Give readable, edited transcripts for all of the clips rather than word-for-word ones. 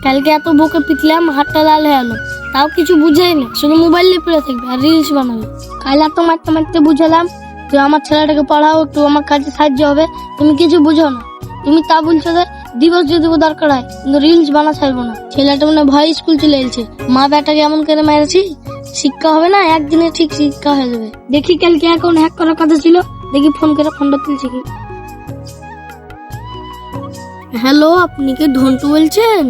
কালকে এত বকে পিটলাম, হাতটা লাল হয়ে গেলো, তাও কিছু বুঝেই না, শুধু মোবাইল নিয়ে পড়ে থাকবে আর রিলস বানাবে। কাল এত মারতে মারতে বুঝালাম যে আমার ছেলেটাকে পড়াও, একটু আমার কাজে সাহায্য হবে, তুমি কিছু বুঝো না। তুমি তা বলছো যে দিবস দিয়ে দেবো দরকার হয়, কিন্তু রিলস বানা ছাড়বো না। ছেলেটা মানে ভয় স্কুল চলে এলছে, মা বেটাকে এমন করে মেরেছি, শিক্ষা হবে না, একদিনে ঠিক শিক্ষা হয়ে যাবে। দেখি কালকে অ্যাকাউন্ট হ্যাক করার কথা ছিল, দেখি ফোন করে ফোনটা তুলছি কি। হ্যালো, আপনি কি ধন্টু বলছেন?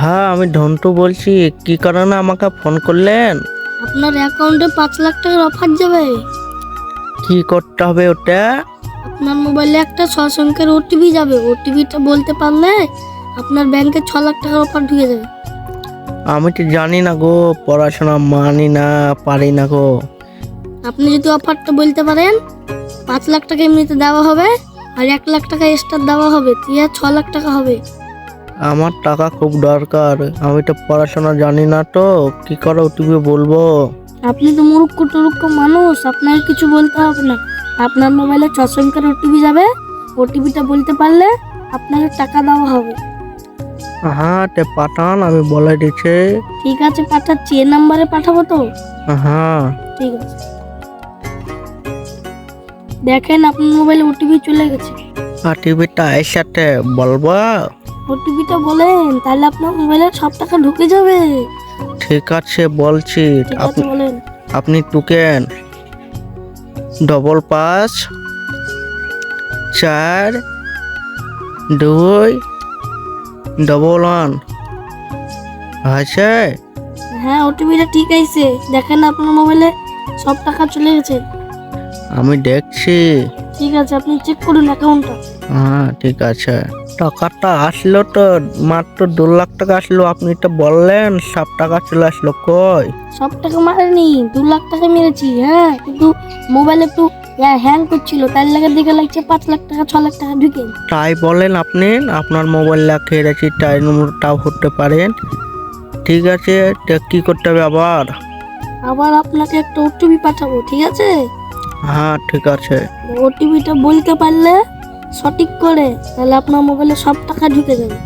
হ্যাঁ, আমি ধন্টু বলছি। কি কারণে আমাকে ফোন করলেন? আপনার অ্যাকাউন্টে 5 লাখ টাকার অফার যাবে। কি করতে হবে ওটা? আপনার মোবাইলে একটা 6 সংখ্যার ওটিপি যাবে, ওটিপিটা বলতে পারলে আপনার ব্যাংকে 6 লাখ টাকার অফার ঢুকে যাবে। আমি তো জানি না গো, পড়াশোনা মানি না, পারি না গো। আপনি যদি অফারটা বলতে পারেন, 5 লাখ টাকা এমনিতে দেওয়া হবে, আর 1 লাখ টাকা এক্সট্রা দেওয়া হবে, দিয়ে 6 লাখ টাকা হবে। আমার টাকা খুব দরকার, আমি তো পড়াশোনা জানি না, তো কি করে ওটিপি বলবো? আপনি তো মুরুক্ষ টুরুক্ষ মানুষ, আপনাকে কিছু বলতে হবে না। আপনার মোবাইলে 6 সংখ্যার ওটিপি যাবে, ওটিপিটা বলতে পারলে আপনাকে টাকা দেওয়া হবে। হ্যাঁ, তে পাঠান, আমি বলে দিচ্ছি। ঠিক আছে, পাঠাচ্ছি। এ নাম্বারে পাঠাবো তো? হ্যাঁ। ঠিক আছে, দেখেন আপনার মোবাইলে ওটিপি চলে গেছে। ওটিপিটা একসাথে বলবো? ওটিপিটা বলেন, তাহলে আপনার মোবাইলে সব টাকা ঢুকে যাবে। ঠিক আছে, বলছি। ঠিক আছে, বলেন। আপনি টুকেন 555 4 2 1 আছে? হ্যাঁ, ওটিপিটা ঠিক আছে, দেখেন আপনার মোবাইলে সব টাকা চলে গেছে। আমি দেখছি। ঠিক আছে, আপনি চেক করুন অ্যাকাউন্টটা। হ্যাঁ, ঠিক আছে। টাকাটা আসলো তো, মাত্র 2 লাখ টাকা আসলো। আপনি তো বললেন সব টাকা চলে আসলো, কই? সব টাকা মারেনি, 2 লাখ টাকা মেরেছি। হ্যাঁ, কিন্তু মোবাইল একটু হ্যাং করছিল, তার লাগে দেখে লাগছে 5 লাখ টাকা 6 লাখ টাকা ঢুকে। তাই বলেন আপনি? আপনার মোবাইল লাগিয়ে রেখেছি, তাই নম্বরটাও হতে পারেন। ঠিক আছে, তো কি করতে হবে আবার? আবার আপনাকে একটা ওটিপি পাঠাবো, ঠিক আছে? হ্যাঁ, ঠিক আছে। ওটিপিটা বলতে পারলে সঠিক করে, তাহলে আপনার মোবাইলে সব টাকা ঢুকে যাবে।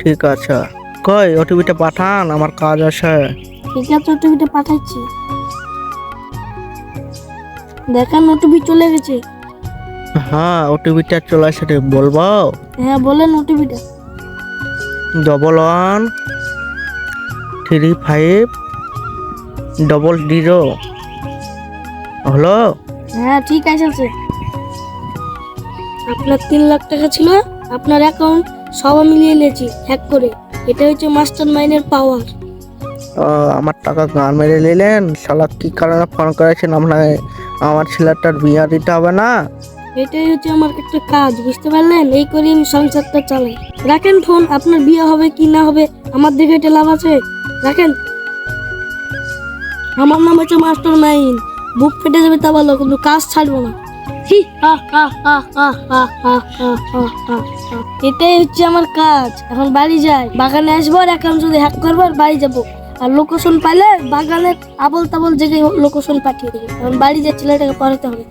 ঠিক আছে, কই ওটিপিটা পাঠান, আমার কাজ আছে। ঠিক আছে, ওটিপিটা পাঠাচ্ছি, দেখেন ওটিপি চলে গেছে। হ্যাঁ, ওটিপিটা চলে আসে, বলবো? হ্যাঁ, বলেন ওটিপিটা। 113500 হলো? হ্যাঁ, ঠিক আছে। আপনার 3 লাখ টাকা ছিল, আপনার অ্যাকাউন্ট সব মিলিয়ে নিয়েছি হ্যাক করে। এটা হচ্ছে মাস্টার মাইন্ডের পাওয়ার। আমার টাকা গান মেরে নিলেন শালা। কি কারণে ফোন করেছেন আপনাকে? আমার ছেলেটার বিয়ে দিতে হবে না? এটাই হচ্ছে আমার একটা কাজ, বুঝতে পারলেন? এই করে আমি সংসারটা চালাই। রাখেন ফোন, আপনার বিয়ে হবে কি না হবে আমার দিকে এটা লাভ আছে। রাখেন। আমার নাম হচ্ছে মাস্টার মাইন্ড, বুক ফেটে যাবে তা ভালো, কিন্তু কাজ ছাড়বো না। এটাই হচ্ছে আমার কাজ। এখন বাড়ি যাই, বাগানে আসবো, আর অ্যাকাউন্ট যদি হ্যাক করবো আর বাড়ি যাবো, আর লোকেশন পাইলে বাগানের আবল তাবল জায়গায় লোকেশন পাঠিয়ে দেবো। এখন বাড়ি যাই, ছেলেটাকে পড়াতে হবে।